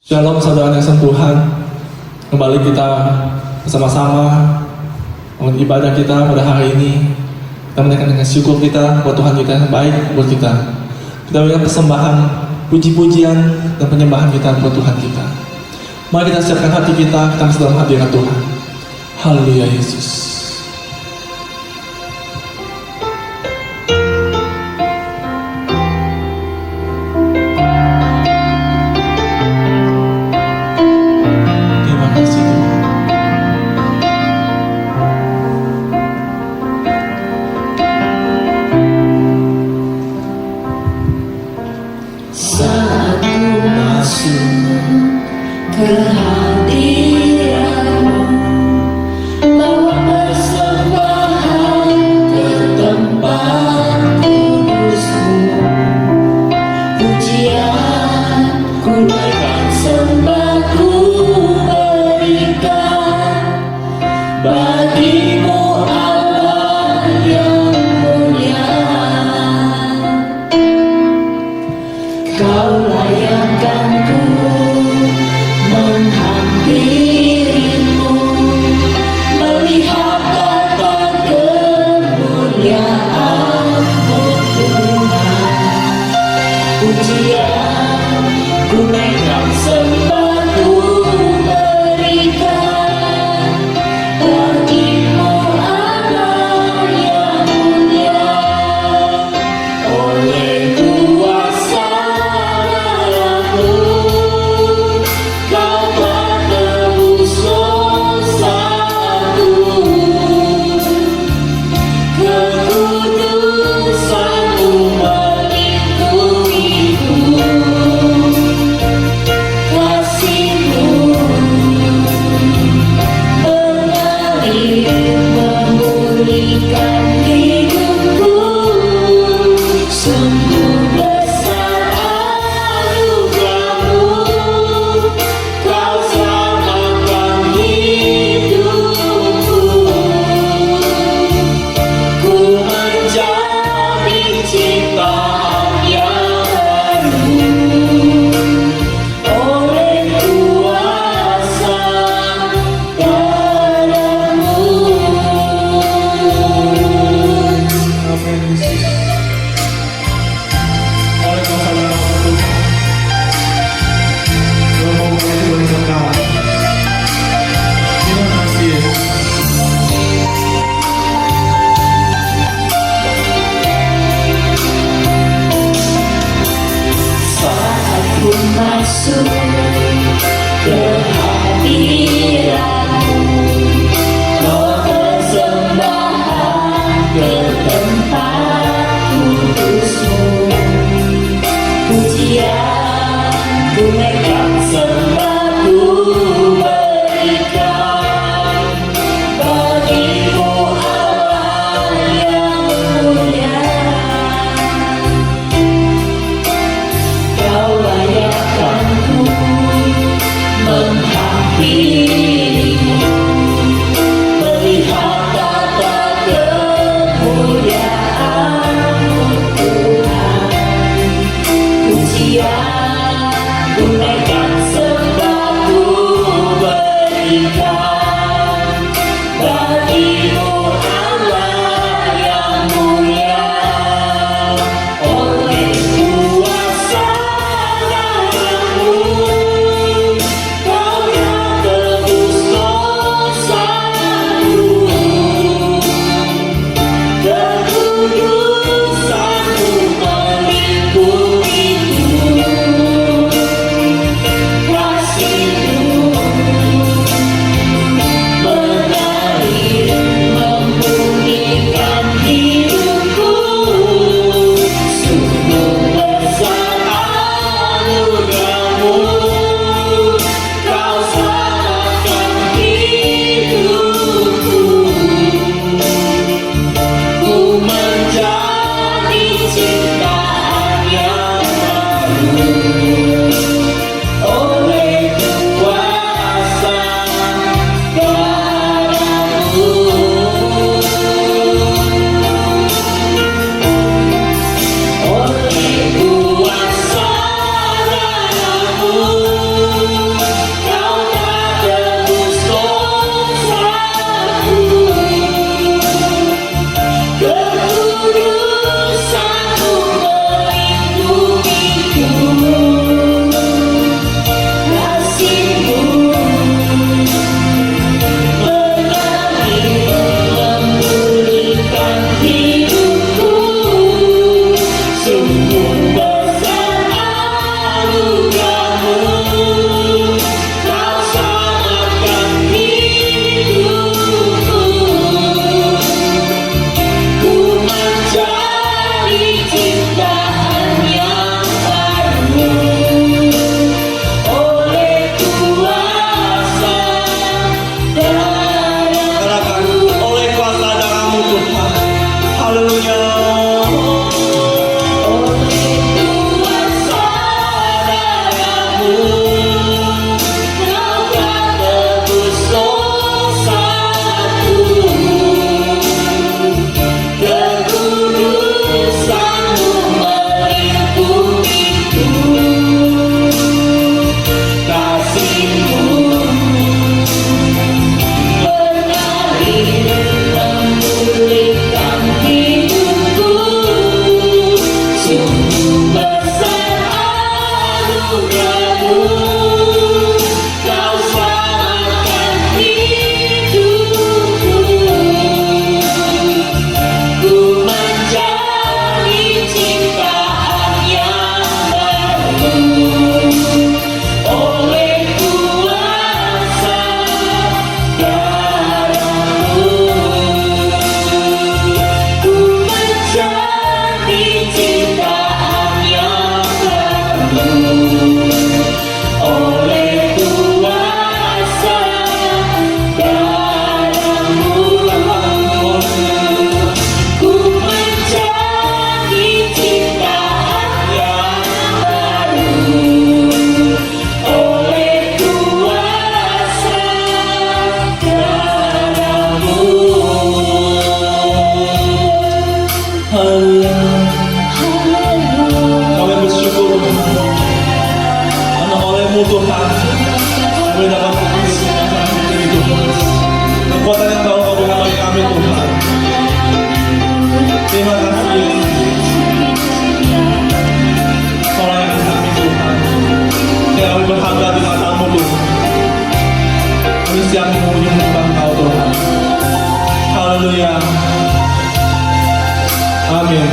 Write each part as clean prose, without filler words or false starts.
Shalom saudara yang Tuhan. Kembali kita bersama-sama ibadah kita pada hari ini. Kita menaikkan dengan syukur kita buat Tuhan kita yang baik buat kita. Kita berikan persembahan, puji-pujian dan penyembahan kita buat Tuhan kita. Mari kita siapkan hati kita masuk dalam hadirat Tuhan. Haleluya Yesus. Haleluya. Amin.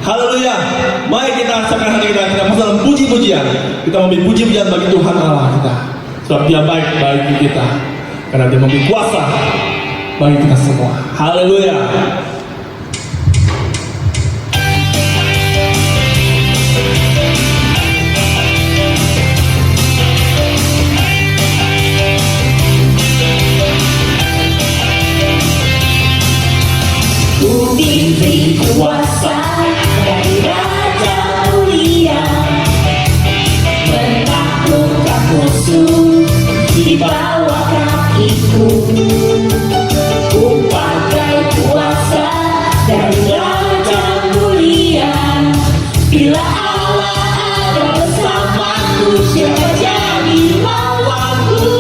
Haleluya. Mari kita rasakan hati kita masuk dalam puji-pujian. Kita memberi puji-pujian bagi Tuhan Allah kita. Sebab Dia baik bagi kita. Karena Dia memberi kuasa bagi kita semua. Haleluya. Ku diberi kuasa dari Raja Mulia, menaklukkan musuh di bawah kakiku. Ku pakai kuasa dari Raja Mulia. Bila Allah ada bersamaku, siapa jadi lawanku?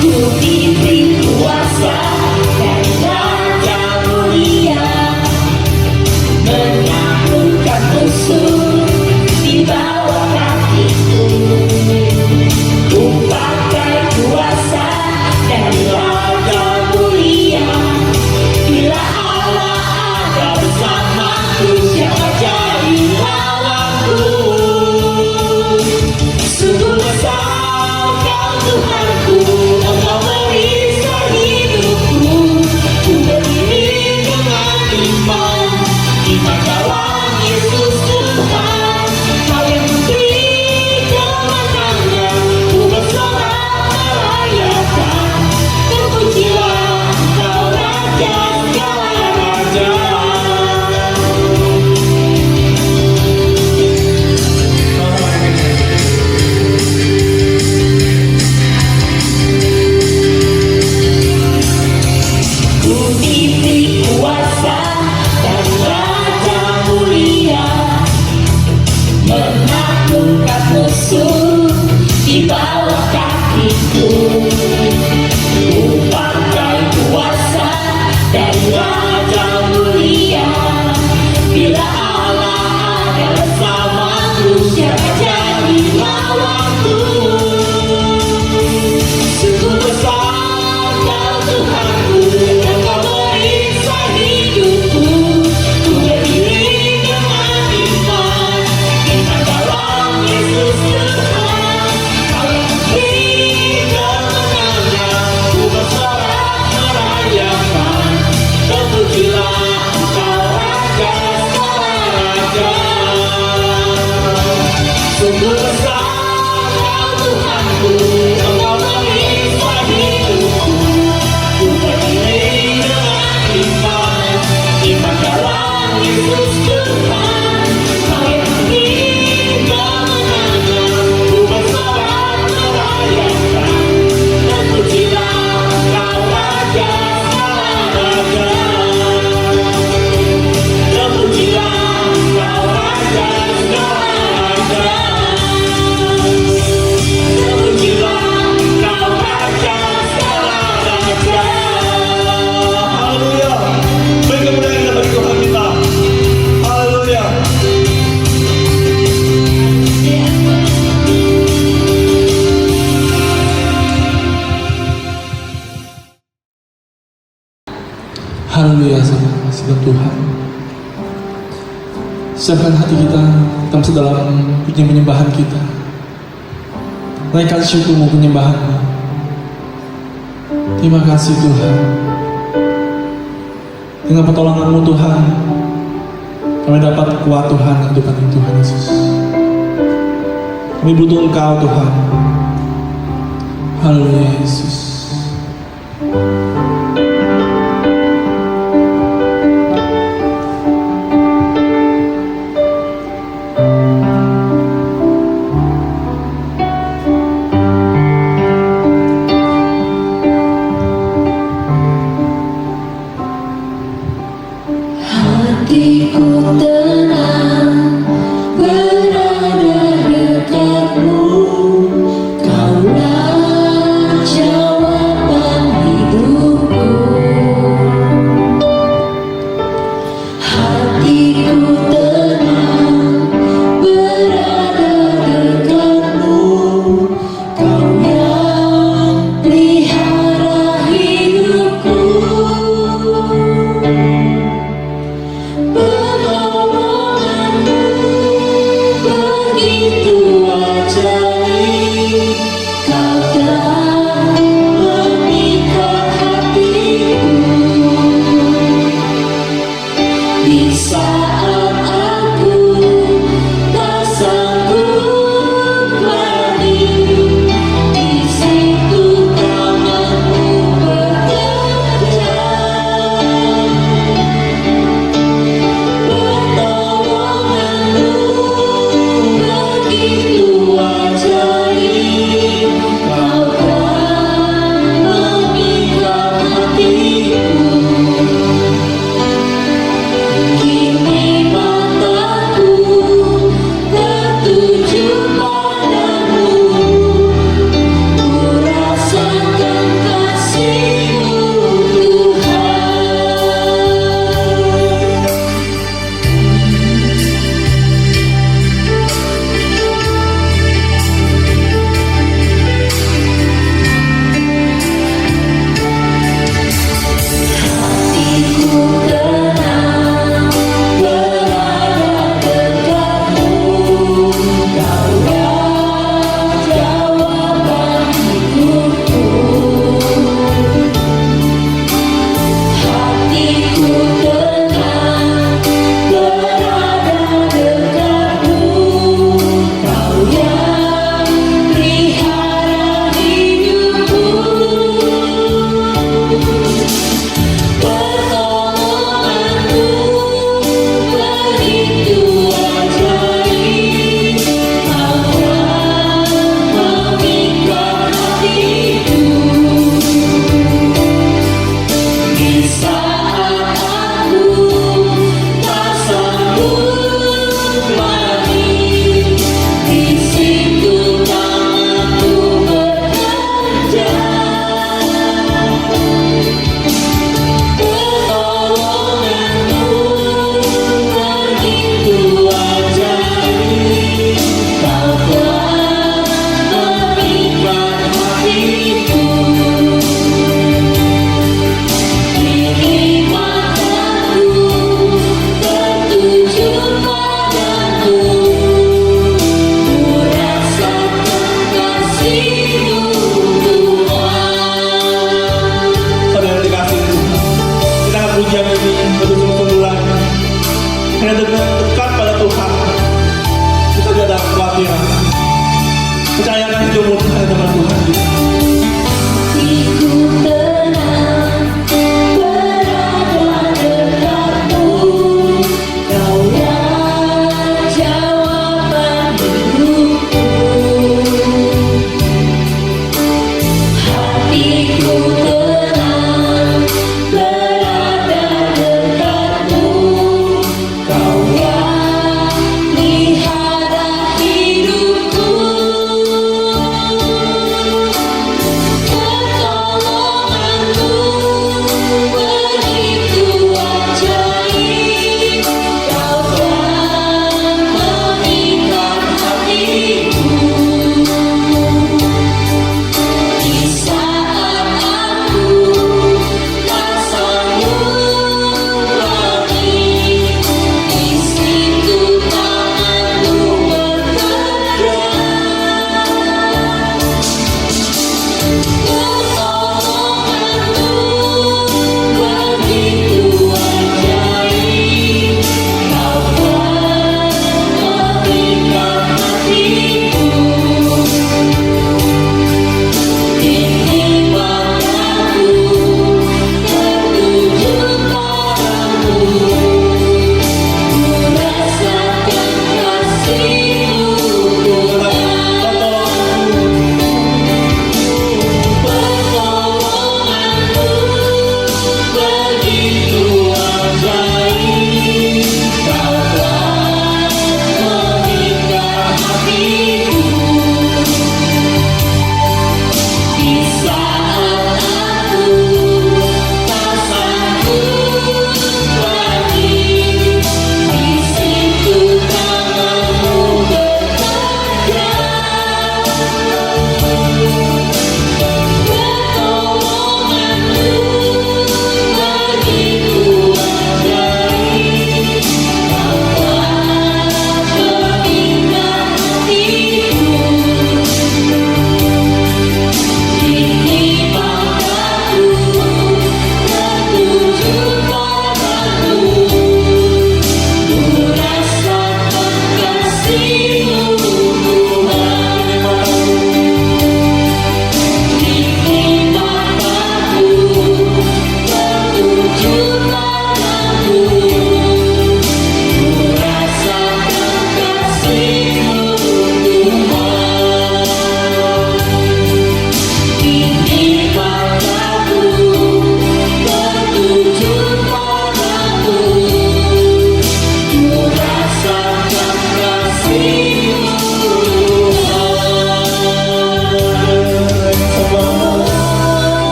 Ku diberi kuasa dari Raja Mulia, menaklukkan musuh di bawah kakiku. Ku pakai kuasa dari Raja Mulia. Bila Allah ada bersamaku, siapa jadi lawanku? Sungguh besar Kau Tuhanku, Engkau merisau hidupku. Ku berdiri dengan iman dalam Yesus Tuhan. Kau yang memberi kemenangan, ku bersorak merayakan. Terpujilah Engkau Raja segala raja. Ku diberi kuasa dari Raja Mulia, menaklukkan musuh di bawah kakiku. Ku pakai kuasa dari Raja Mulia. Bila Allah ada bersamaku, siapa jadi lawanku? Sungguh besar Kau Tuhanku, Engkau merisau hidupku. Ku berdiri dengan iman dalam Yesus Tuhan. Kau yang memberi kemenangan, ku bersorak merayakan. Terpujilah Engkau Raja segala raja. Sungguh besar Kau Tuhanku, Engkau merisau hidupku. Ku berdiri dengan iman dalam Yesus Tuhan. Kau yang memberi kemenangan, ku bersorak merayakan. Terpujilah Engkau Raja segala raja. Terpujilah Engkau Raja segala raja. Terpujilah Engkau Raja segala raja. Haleluya. Beri kemuliaan kita bagi Tuhan kita. Haleluya. Haleluya, saudara kasih Tuhan. Siapkan hati kita masuk dalam penyembahan kita. Naikkan syukurmu, penyembahanmu. Terima kasih Tuhan. Dengan pertolongan-Mu Tuhan, kami dapat kuat Tuhan di depan Tuhan Yesus. Kami butuh Engkau Tuhan. Haleluya Yesus. Hatiku tenang berada dekatmu, Kau Raja ajari, kau telah memikat hatiku. Di saat aku tak sanggup lagi, di situ tanganmu bekerja. Pertolonganmu begitu ajaib.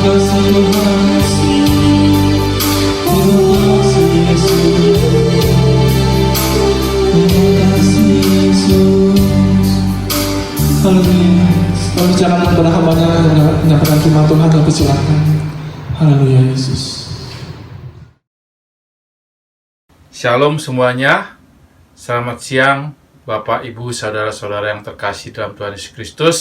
kasih Tuhan. Terima kasih Yesus. Terima kasih Yesus. Haleluya. Kalau bicara kepada hambanya yang menyampaikan firman Tuhan, kami silakan. Haleluya Yesus. Shalom semuanya. Selamat siang Bapak, Ibu, Saudara-saudara yang terkasih dalam Tuhan Yesus Kristus.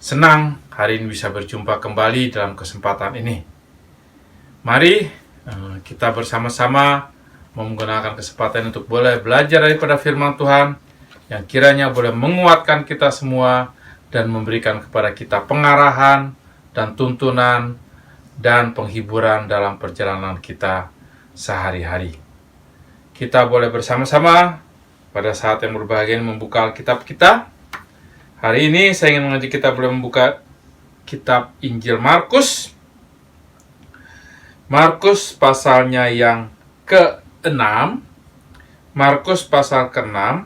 Senang hari ini bisa berjumpa kembali dalam kesempatan ini. Mari kita bersama-sama menggunakan kesempatan untuk boleh belajar daripada firman Tuhan yang kiranya boleh menguatkan kita semua dan memberikan kepada kita pengarahan dan tuntunan dan penghiburan dalam perjalanan kita sehari-hari. Kita boleh bersama-sama pada saat yang berbahagia ini membuka Alkitab kita. Hari ini saya ingin mengajak kita boleh membuka kitab Injil Markus. Markus pasalnya yang ke-6. Markus pasal ke-6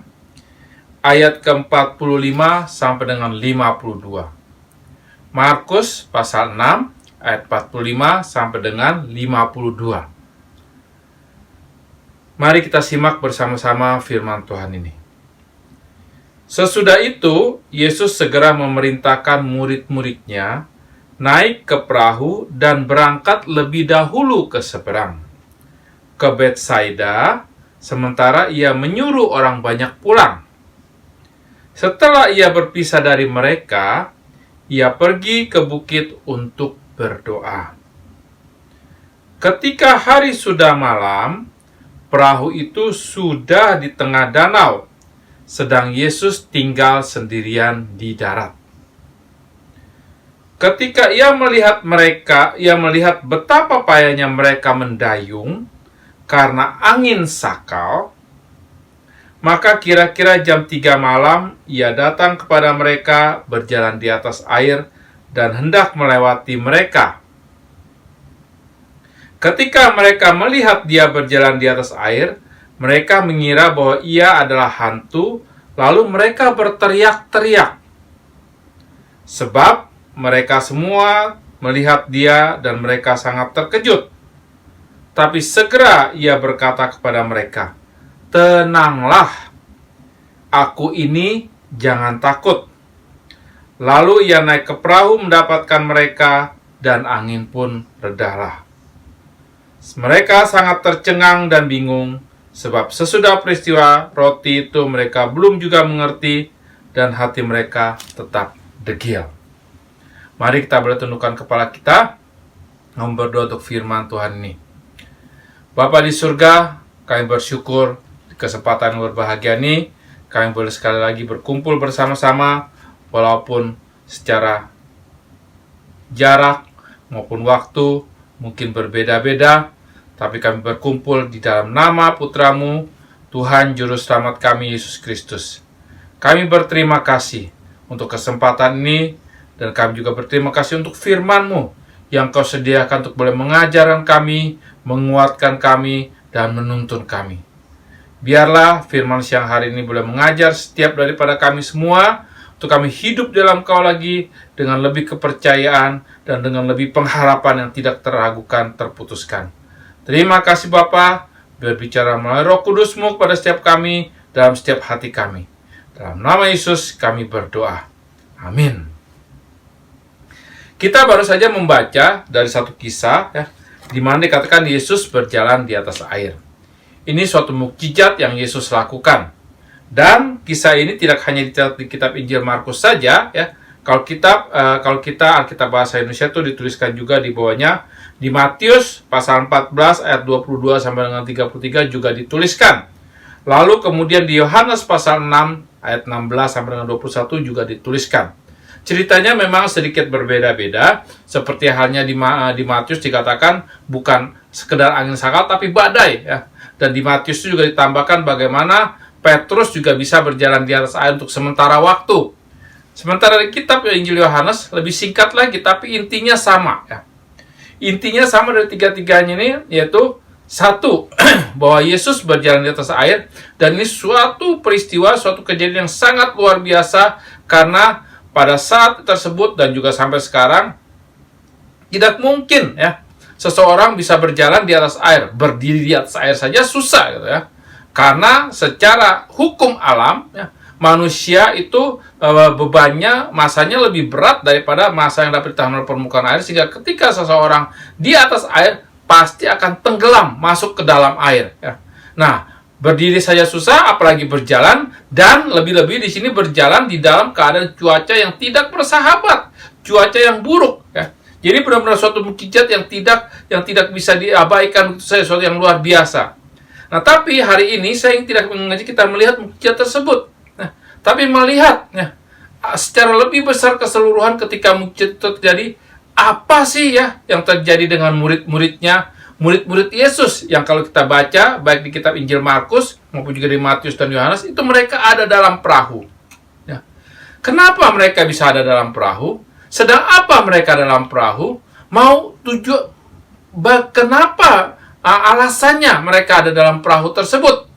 ayat ke-45 sampai dengan 52. Markus pasal 6 ayat 45 sampai dengan 52. Mari kita simak bersama-sama firman Tuhan ini. Sesudah itu, Yesus segera memerintahkan murid-muridnya naik ke perahu dan berangkat lebih dahulu ke seberang, ke Betsaida, sementara ia menyuruh orang banyak pulang. Setelah ia berpisah dari mereka, ia pergi ke bukit untuk berdoa. Ketika hari sudah malam, perahu itu sudah di tengah danau, sedang Yesus tinggal sendirian di darat. Ketika ia melihat betapa payahnya mereka mendayung karena angin sakal, maka kira-kira jam 3 malam ia datang kepada mereka berjalan di atas air dan hendak melewati mereka. Ketika mereka melihat dia berjalan di atas air, mereka mengira bahwa ia adalah hantu, lalu mereka berteriak-teriak. Sebab mereka semua melihat dia dan mereka sangat terkejut. Tapi segera ia berkata kepada mereka, "Tenanglah, aku ini, jangan takut." Lalu ia naik ke perahu mendapatkan mereka dan angin pun redahlah. Mereka sangat tercengang dan bingung, sebab sesudah peristiwa roti itu mereka belum juga mengerti dan hati mereka tetap degil. Mari kita boleh tundukkan kepala kita, berdoa untuk firman Tuhan ini. Bapa di surga, kami bersyukur di kesempatan yang berbahagia ini, kami boleh sekali lagi berkumpul bersama-sama, walaupun secara jarak maupun waktu mungkin berbeda-beda, tapi kami berkumpul di dalam nama Putra-Mu, Tuhan Juru Selamat kami, Yesus Kristus. Kami berterima kasih untuk kesempatan ini, dan kami juga berterima kasih untuk firman-Mu yang Kau sediakan untuk boleh mengajarkan kami, menguatkan kami, dan menuntun kami. Biarlah firman siang hari ini boleh mengajar setiap daripada kami semua, untuk kami hidup dalam Kau lagi dengan lebih kepercayaan dan dengan lebih pengharapan yang tidak teragukan, terputuskan. Terima kasih Bapa, berbicara melalui Roh Kudus-Mu kepada setiap kami, dalam setiap hati kami. Dalam nama Yesus kami berdoa. Amin. Kita baru saja membaca dari satu kisah, di mana dikatakan Yesus berjalan di atas air. Ini suatu mukjizat yang Yesus lakukan. Dan kisah ini tidak hanya dicatat di kitab Injil Markus saja, Kalau kita Alkitab bahasa Indonesia itu dituliskan juga di bawahnya, di Matius pasal 14 ayat 22 sampai dengan 33 juga dituliskan. Lalu kemudian di Yohanes pasal 6 ayat 16 sampai dengan 21 juga dituliskan. Ceritanya memang sedikit berbeda-beda, seperti halnya di Matius dikatakan bukan sekedar angin sakal tapi badai, Dan di Matius itu juga ditambahkan bagaimana Petrus juga bisa berjalan di atas air untuk sementara waktu. Sementara di kitab Injil Yohanes lebih singkat lagi, tapi intinya sama. Intinya sama dari tiga-tiganya ini, yaitu satu, bahwa Yesus berjalan di atas air, dan ini suatu peristiwa, suatu kejadian yang sangat luar biasa, karena pada saat tersebut dan juga sampai sekarang, Tidak mungkin ya seseorang bisa berjalan di atas air, berdiri di atas air saja susah gitu ya. Karena secara hukum alam ya, manusia itu bebannya, masanya lebih berat daripada massa yang dapat ditahan oleh permukaan air, sehingga ketika seseorang di atas air pasti akan tenggelam masuk ke dalam air ya. Nah, berdiri saja susah, apalagi berjalan, dan lebih-lebih di sini berjalan di dalam keadaan cuaca yang tidak bersahabat, cuaca yang buruk ya. Jadi benar-benar suatu mukjizat yang tidak bisa diabaikan, sesuatu yang luar biasa. Nah, tapi hari ini saya tidak mengajak kita melihat mukjizat tersebut. Nah, tapi melihat ya, secara lebih besar keseluruhan ketika mukjizat itu terjadi, apa sih ya yang terjadi dengan murid-murid Yesus yang kalau kita baca baik di kitab Injil Markus maupun juga di Matius dan Yohanes, itu mereka ada dalam perahu. Ya. Kenapa mereka bisa ada dalam perahu? Sedang apa mereka dalam perahu? Kenapa alasannya mereka ada dalam perahu tersebut?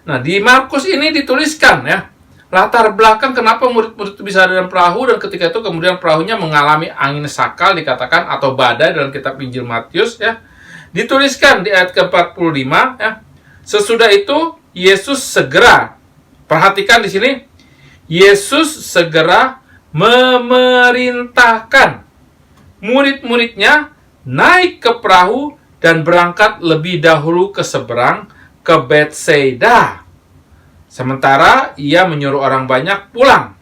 Nah, di Markus ini dituliskan ya, latar belakang kenapa murid-murid itu bisa ada dalam perahu, dan ketika itu kemudian perahunya mengalami angin sakal dikatakan, atau badai dalam kitab Injil Matius ya. Dituliskan di ayat ke-45 ya. Sesudah itu Yesus segera, perhatikan di sini, Yesus segera memerintahkan murid-muridnya naik ke perahu dan berangkat lebih dahulu ke seberang, ke Betsaida. Sementara ia menyuruh orang banyak pulang.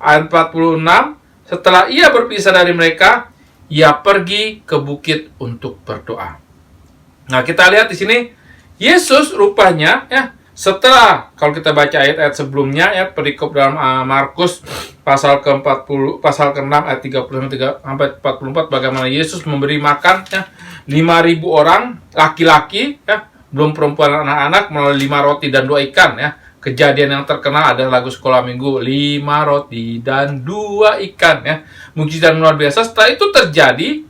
Ayat 46, setelah ia berpisah dari mereka, ia pergi ke bukit untuk berdoa. Nah, kita lihat di sini, Yesus rupanya ya, setelah, kalau kita baca ayat-ayat sebelumnya ya, perikop dalam Markus pasal ke-40, pasal ke-6 ayat 30 sampai 44, bagaimana Yesus memberi makan ya 5.000 orang laki-laki ya, belum perempuan, anak-anak, melalui 5 roti dan 2 ikan ya. Kejadian yang terkenal adalah lagu sekolah minggu, 5 roti dan 2 ikan ya. Mukjizat luar biasa. Setelah itu terjadi,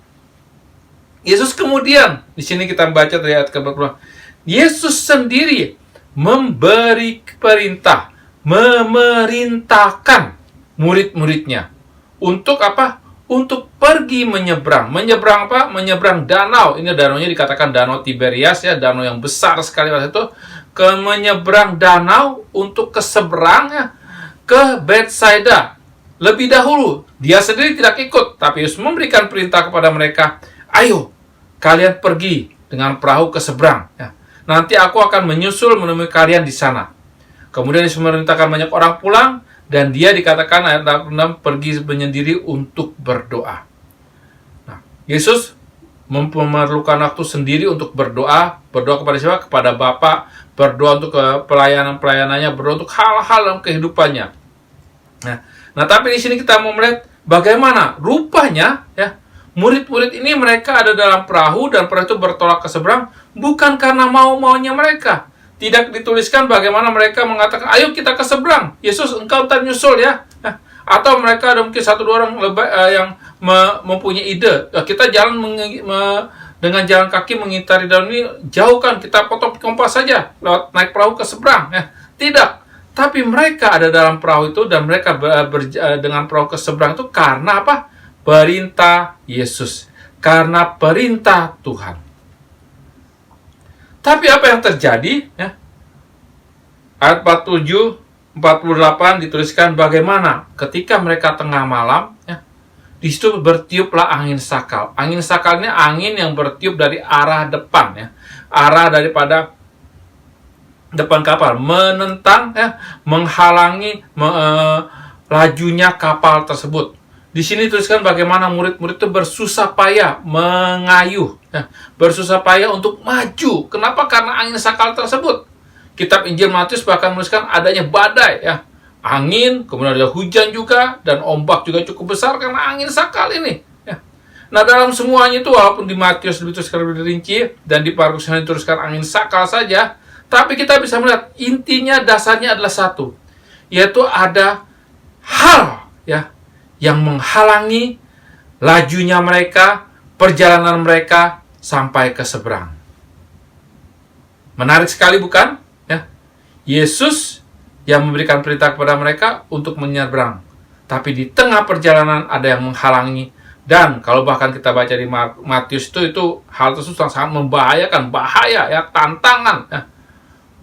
Yesus kemudian, di sini kita membaca dari ayat ke-40, Yesus sendiri memberi perintah, memerintahkan murid-muridnya untuk apa? Untuk pergi menyeberang. Menyeberang apa? Menyeberang danau. Ini danaunya dikatakan danau Tiberias ya, danau yang besar sekali waktu itu. Menyeberang danau untuk ke seberangnya, ke Betsaida. Lebih dahulu, dia sendiri tidak ikut, tapi Yesus memberikan perintah kepada mereka, ayo, kalian pergi dengan perahu ke seberang ya. Nanti aku akan menyusul menemui kalian di sana. Kemudian Yesus memerintahkan banyak orang pulang, dan dia dikatakan ayat 6 pergi menyendiri untuk berdoa. Nah, Yesus memerlukan waktu sendiri untuk berdoa. Berdoa kepada siapa? Kepada Bapa. Berdoa untuk pelayanan-pelayanannya, berdoa untuk hal-hal dalam kehidupannya. Nah, tapi di sini kita mau melihat bagaimana rupanya ya, murid-murid ini mereka ada dalam perahu, dan perahu itu bertolak ke seberang bukan karena mau-maunya mereka. Tidak dituliskan bagaimana mereka mengatakan, ayo kita ke seberang, Yesus engkau ntar nyusul ya. Atau mereka ada mungkin 1-2 orang yang mempunyai ide, kita jalan dengan jalan kaki mengitari danau ini, jauhkan, kita potong kompas saja, lewat naik perahu ke seberang ya. Tidak, tapi mereka ada dalam perahu itu, dan mereka dengan perahu ke seberang itu karena apa? Perintah Yesus, karena perintah Tuhan. Tapi apa yang terjadi ya? Ayat 47, 48 dituliskan bagaimana ketika mereka tengah malam ya, di situ bertiuplah angin sakal. Angin sakal ini angin yang bertiup dari arah depan ya, arah daripada depan kapal, menentang ya, menghalangi lajunya kapal tersebut. Di sini tuliskan bagaimana murid-murid itu bersusah payah mengayuh, ya, bersusah payah untuk maju. Kenapa? Karena angin sakal tersebut. Kitab Injil Matius bahkan menuliskan adanya badai, ya, angin, kemudian ada hujan juga, dan ombak juga cukup besar karena angin sakal ini. Ya. Nah, dalam semuanya itu, walaupun di Matius dituliskan lebih rinci dan di Markus dituliskan angin sakal saja, tapi kita bisa melihat intinya, dasarnya adalah satu, yaitu ada hal, ya, yang menghalangi lajunya mereka, perjalanan mereka sampai ke seberang. Menarik sekali bukan? Ya. Yesus yang memberikan perintah kepada mereka untuk menyeberang. Tapi di tengah perjalanan ada yang menghalangi Dan kalau bahkan kita baca di Matius itu hal tersebut sangat membahayakan, bahaya ya, tantangan ya.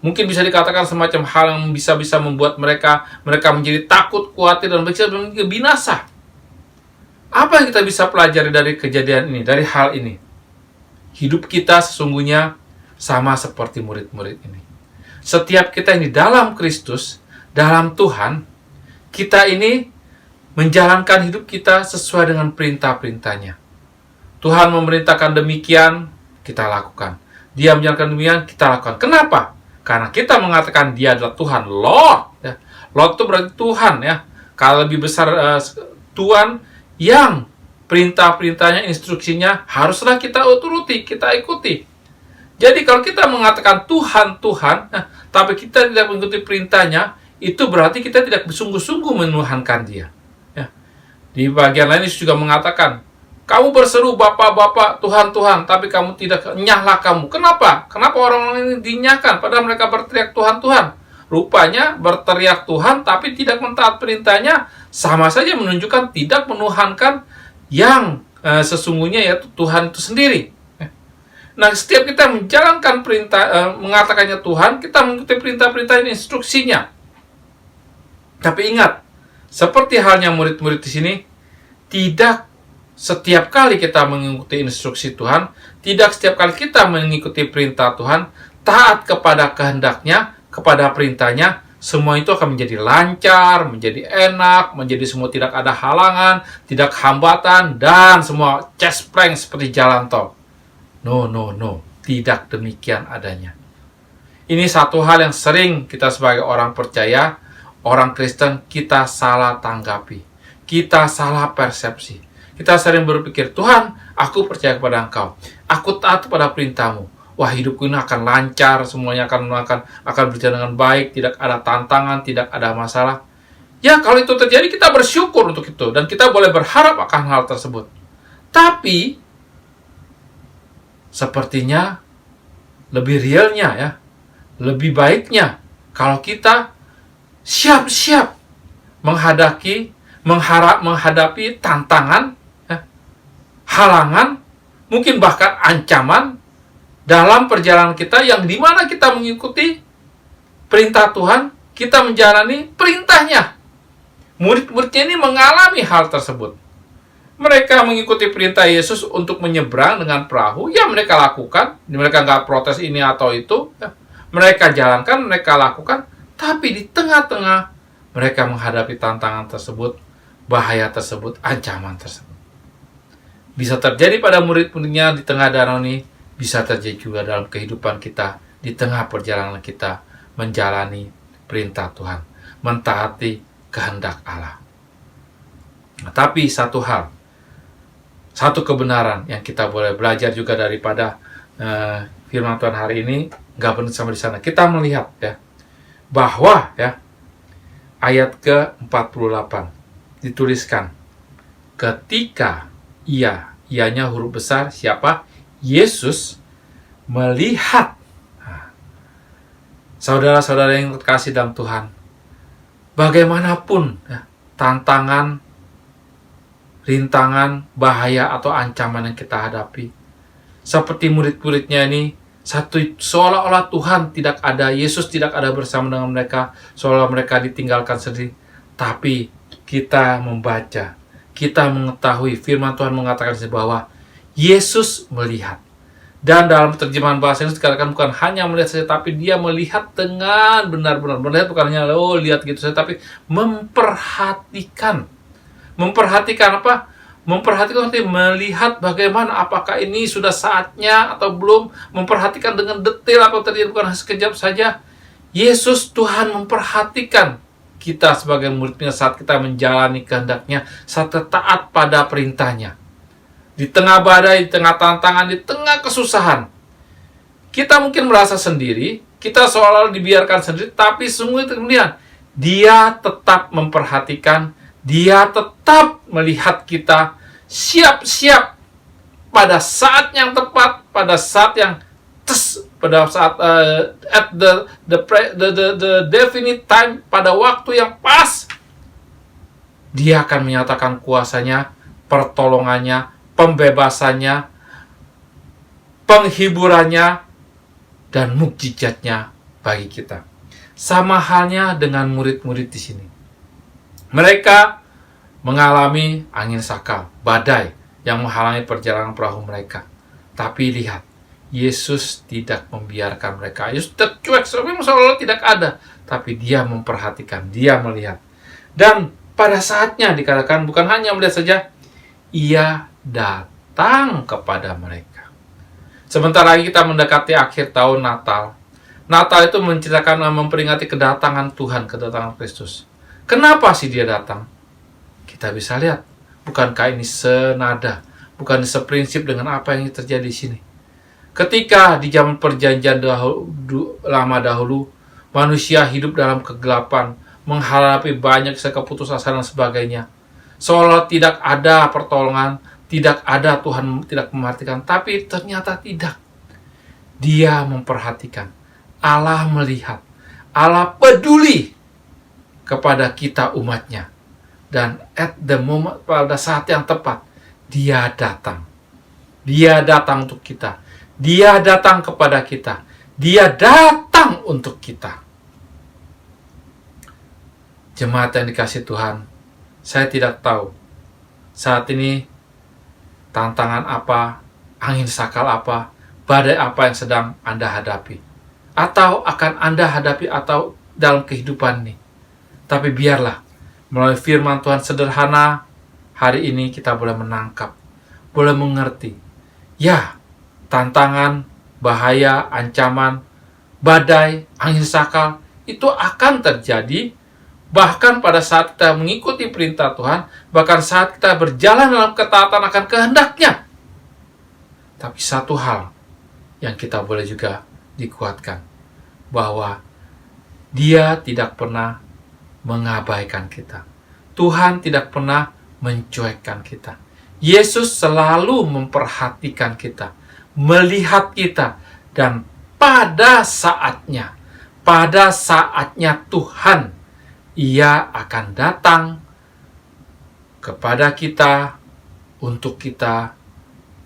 Mungkin bisa dikatakan semacam hal yang bisa membuat mereka menjadi takut, khawatir, dan bisa binasa. Apa yang kita bisa pelajari dari kejadian ini, dari hal ini? Hidup kita sesungguhnya sama seperti murid-murid ini. Setiap kita ini dalam Kristus, dalam Tuhan, kita ini menjalankan hidup kita sesuai dengan perintah-perintahnya. Tuhan memerintahkan demikian, kita lakukan. Dia menjalankan demikian, kita lakukan. Kenapa? Karena kita mengatakan Dia adalah Tuhan, Lord. Ya. Lord itu berarti Tuhan ya. Kalau lebih besar Tuhan yang perintah-perintahnya, instruksinya haruslah kita turuti, kita ikuti. Jadi kalau kita mengatakan Tuhan, tapi kita tidak mengikuti perintahnya, itu berarti kita tidak bersungguh-sungguh menuhankan Dia. Ya. Di bagian lain Yesus juga mengatakan, kamu berseru Bapak, Tuhan, tapi kamu tidak nyahlah kamu. Kenapa? Kenapa orang-orang ini dinyahkan padahal mereka berteriak Tuhan? Rupanya berteriak Tuhan tapi tidak mentaat perintahnya, sama saja menunjukkan tidak menuhankan yang sesungguhnya yaitu Tuhan itu sendiri. Nah, setiap kita menjalankan perintah, mengatakannya Tuhan, kita mengikuti perintah-perintah ini, instruksinya. Tapi ingat, seperti halnya murid-murid di sini, tidak setiap kali kita mengikuti instruksi Tuhan, tidak setiap kali kita mengikuti perintah Tuhan, taat kepada kehendaknya, kepada perintahnya, semua itu akan menjadi lancar, menjadi enak, menjadi semua tidak ada halangan, tidak hambatan, dan semua cespreng seperti jalan tol. No. Tidak demikian adanya. Ini satu hal yang sering kita sebagai orang percaya, orang Kristen, kita salah tanggapi. Kita salah persepsi. Kita sering berpikir, Tuhan, aku percaya kepada Engkau. Aku taat pada perintah-Mu. Wah, hidupku ini akan lancar, semuanya akan berjalan dengan baik, tidak ada tantangan, tidak ada masalah. Ya, kalau itu terjadi, kita bersyukur untuk itu. Dan kita boleh berharap akan hal tersebut. Tapi, sepertinya lebih realnya ya, lebih baiknya kalau kita siap-siap menghadapi tantangan, ya, halangan, mungkin bahkan ancaman dalam perjalanan kita yang dimana kita mengikuti perintah Tuhan, kita menjalani perintahnya. Murid-muridnya ini mengalami hal tersebut. Mereka mengikuti perintah Yesus untuk menyeberang dengan perahu, ya mereka lakukan. Mereka nggak protes ini atau itu. Ya. Mereka jalankan, mereka lakukan. Tapi di tengah-tengah, mereka menghadapi tantangan tersebut, bahaya tersebut, ancaman tersebut. Bisa terjadi pada murid-muridnya di tengah danau ini, bisa terjadi juga dalam kehidupan kita, di tengah perjalanan kita, menjalani perintah Tuhan, mentaati kehendak Allah. Nah, tapi satu hal, satu kebenaran yang kita boleh belajar juga daripada firman Tuhan hari ini, nggak benar sampai di sana. Kita melihat ya bahwa ya ayat ke-48 dituliskan, ketika ianya huruf besar siapa? Yesus melihat. Nah, saudara-saudara yang terkasih dalam Tuhan, bagaimanapun ya, tantangan, rintangan, bahaya atau ancaman yang kita hadapi, seperti murid-muridnya ini, seolah-olah Tuhan tidak ada, Yesus tidak ada bersama dengan mereka, seolah mereka ditinggalkan sendiri. Tapi kita membaca, kita mengetahui firman Tuhan mengatakan bahwa Yesus melihat. Dan dalam terjemahan bahasa Inggris dikatakan bukan hanya melihat saja, tapi dia melihat dengan benar-benar. Melihat bukan hanya lihat gitu saja, tapi memperhatikan. Memperhatikan apa? Memperhatikan artinya melihat bagaimana, apakah ini sudah saatnya atau belum. Memperhatikan dengan detail apa terjadi, bukan sekejap saja. Yesus Tuhan memperhatikan kita sebagai muridnya saat kita menjalani kehendaknya, saat taat pada perintahnya. Di tengah badai, di tengah tantangan, di tengah kesusahan, kita mungkin merasa sendiri, kita seolah-olah dibiarkan sendiri, tapi sungguh kemudian Dia tetap memperhatikan, Dia tetap melihat kita siap-siap pada saat yang tepat, pada saat yang pada saat at the definite time, pada waktu yang pas, Dia akan menyatakan kuasanya pertolongannya, pembebasannya, penghiburannya, dan mukjizatnya bagi kita. Sama halnya dengan murid-murid di sini. Mereka mengalami angin sakal, badai yang menghalangi perjalanan perahu mereka. Tapi lihat, Yesus tidak membiarkan mereka. Yesus tercuek, seolah-olah tidak ada. Tapi dia memperhatikan, dia melihat. Dan pada saatnya dikatakan bukan hanya melihat saja, ia datang kepada mereka. Sebentar lagi kita mendekati akhir tahun Natal. Natal itu menceritakan, memperingati kedatangan Tuhan, kedatangan Kristus. Kenapa sih dia datang? Kita bisa lihat, bukankah ini senada, bukan seprinsip dengan apa yang terjadi di sini. Ketika di zaman perjanjian lama dahulu, manusia hidup dalam kegelapan, menghadapi banyak keputusasaan dan sebagainya. Seolah tidak ada pertolongan, tidak ada, Tuhan tidak memperhatikan, tapi ternyata tidak. Dia memperhatikan. Allah melihat. Allah peduli kepada kita umatnya. Dan at the moment, pada saat yang tepat, dia datang. Dia datang untuk kita. Dia datang kepada kita. Dia datang untuk kita. Jemaat yang dikasihi Tuhan, saya tidak tahu saat ini tantangan apa, angin sakal apa, badai apa yang sedang Anda hadapi. Atau akan Anda hadapi atau dalam kehidupan ini. Tapi biarlah, melalui firman Tuhan sederhana, hari ini kita boleh menangkap, boleh mengerti. Ya, tantangan, bahaya, ancaman, badai, angin sakal, itu akan terjadi. Bahkan pada saat kita mengikuti perintah Tuhan, bahkan saat kita berjalan dalam ketaatan akan kehendaknya. Tapi satu hal yang kita boleh juga dikuatkan, bahwa Dia tidak pernah mengabaikan kita. Tuhan tidak pernah mencuekkan kita. Yesus selalu memperhatikan kita, melihat kita, dan pada saatnya Tuhan, Ia akan datang kepada kita, untuk kita,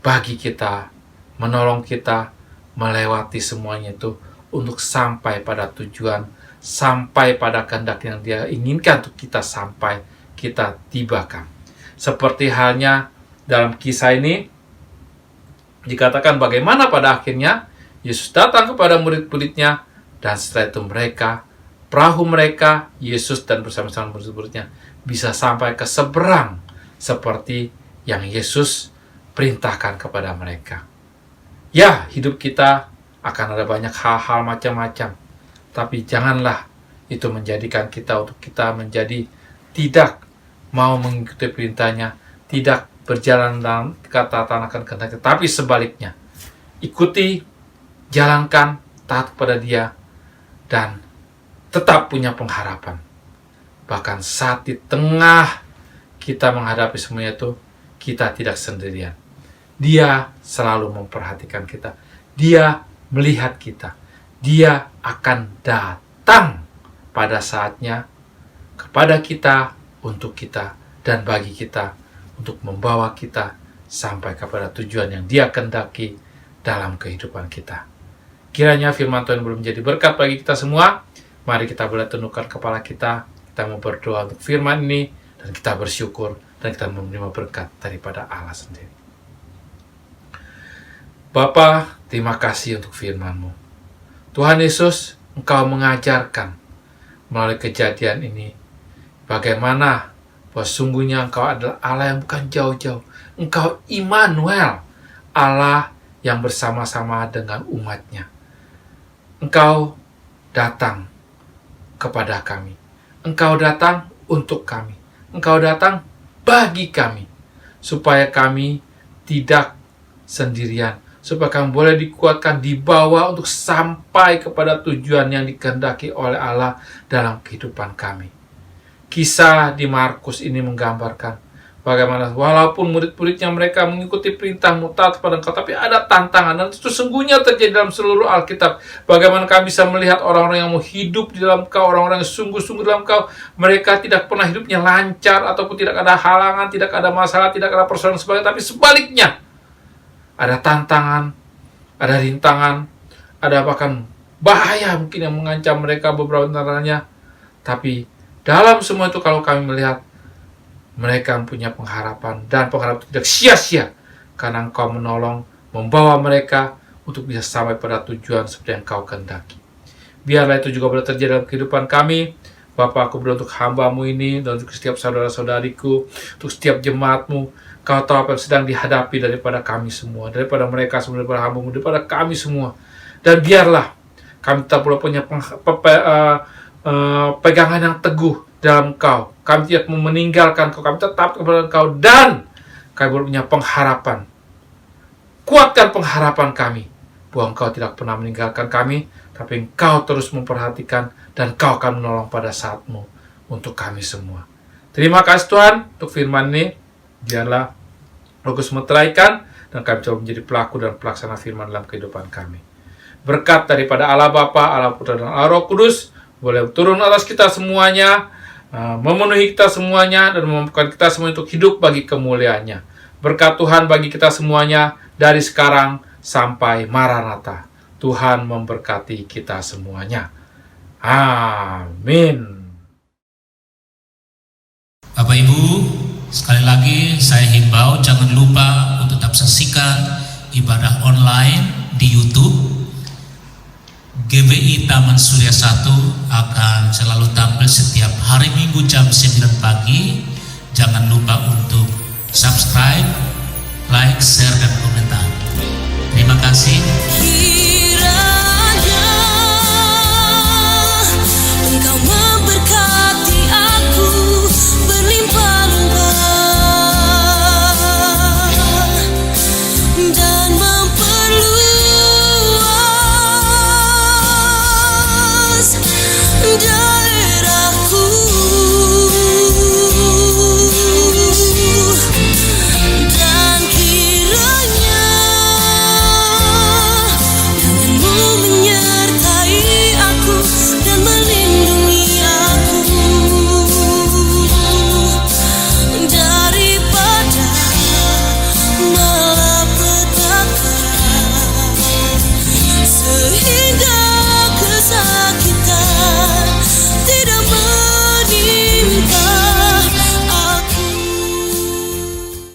bagi kita, menolong kita, melewati semuanya itu, untuk sampai pada tujuan, sampai pada kehendak yang Dia inginkan untuk kita sampai, kita tibakan. Seperti halnya dalam kisah ini, dikatakan bagaimana pada akhirnya, Yesus datang kepada murid-muridnya, dan setelah itu perahu mereka, Yesus dan bersama-sama murid-muridnya bisa sampai ke seberang seperti yang Yesus perintahkan kepada mereka. Ya, hidup kita akan ada banyak hal-hal macam-macam, tapi janganlah itu menjadikan kita untuk kita menjadi tidak mau mengikuti perintahnya, tidak berjalan dalam ketaatan akan kehendaknya, tapi sebaliknya, ikuti, jalankan, taat kepada Dia, dan tetap punya pengharapan. Bahkan saat di tengah kita menghadapi semuanya itu, kita tidak sendirian. Dia selalu memperhatikan kita. Dia melihat kita. Dia akan datang pada saatnya kepada kita, untuk kita, dan bagi kita, untuk membawa kita sampai kepada tujuan yang Dia kehendaki dalam kehidupan kita. Kiranya firman Tuhan belum menjadi berkat bagi kita semua. Mari kita boleh tundukkan kepala kita mau berdoa untuk firman ini, dan kita bersyukur, dan kita menerima berkat daripada Allah sendiri. Bapa, terima kasih untuk firman-Mu. Tuhan Yesus, Engkau mengajarkan melalui kejadian ini, bagaimana bahwa sungguhnya Engkau adalah Allah yang bukan jauh-jauh. Engkau Immanuel, Allah yang bersama-sama dengan umat-Nya. Engkau datang kepada kami. Engkau datang untuk kami. Engkau datang bagi kami. Supaya kami tidak sendirian. Supaya kami boleh dikuatkan, dibawa untuk sampai kepada tujuan yang dikehendaki oleh Allah dalam kehidupan kami. Kisah di Markus ini menggambarkan Bagaimana walaupun murid-muridnya mereka mengikuti perintah-Mu, taat kepada Engkau, tapi ada tantangan, dan itu sungguhnya terjadi dalam seluruh Alkitab. Bagaimana kami bisa melihat orang-orang yang mau hidup di dalam Kau, orang-orang yang sungguh-sungguh dalam Kau, mereka tidak pernah hidupnya lancar, ataupun tidak ada halangan, tidak ada masalah, tidak ada persoalan sebagainya, tapi sebaliknya ada tantangan, ada rintangan, ada bahkan bahaya mungkin yang mengancam mereka beberapa antaranya. Tapi dalam semua itu kalau kami melihat, mereka punya pengharapan, dan pengharapan itu tidak sia-sia karena Engkau menolong, membawa mereka untuk bisa sampai pada tujuan seperti yang Kau kehendaki. Biarlah itu juga boleh terjadi dalam kehidupan kami. Bapa, aku berdoa untuk hamba-Mu ini, dan untuk setiap saudara-saudariku, untuk setiap jemaat-Mu. Kau tahu apa yang sedang dihadapi daripada kami semua, daripada mereka semua, daripada hamba-Mu, daripada kami semua. Dan biarlah kami tetap boleh punya pegangan yang teguh dalam Kau. Kami tidak mau meninggalkan Kau, kami tetap kepada Kau, dan kami boleh punya pengharapan. Kuatkan pengharapan kami bahwa Engkau tidak pernah meninggalkan kami, tapi Engkau terus memperhatikan, dan Kau akan menolong pada saat-Mu untuk kami semua. Terima kasih Tuhan untuk firman ini. Biarlah Roh Kudus meteraikan, dan kami coba menjadi pelaku dan pelaksana firman dalam kehidupan kami. Berkat daripada Allah Bapa, Allah Putra, dan Allah Roh Kudus boleh turun atas kita semuanya, memenuhi kita semuanya, dan memampukan kita semua untuk hidup bagi kemuliaannya. Berkat Tuhan bagi kita semuanya dari sekarang sampai Maranatha. Tuhan memberkati kita semuanya. Amin. Bapak Ibu, sekali lagi saya himbau jangan lupa untuk tetap saksikan ibadah online di YouTube. GBI Taman Surya 1 akan selalu tampil setiap hari Minggu jam 9 pagi. Jangan lupa untuk subscribe, like, share, dan komentar. Terima kasih.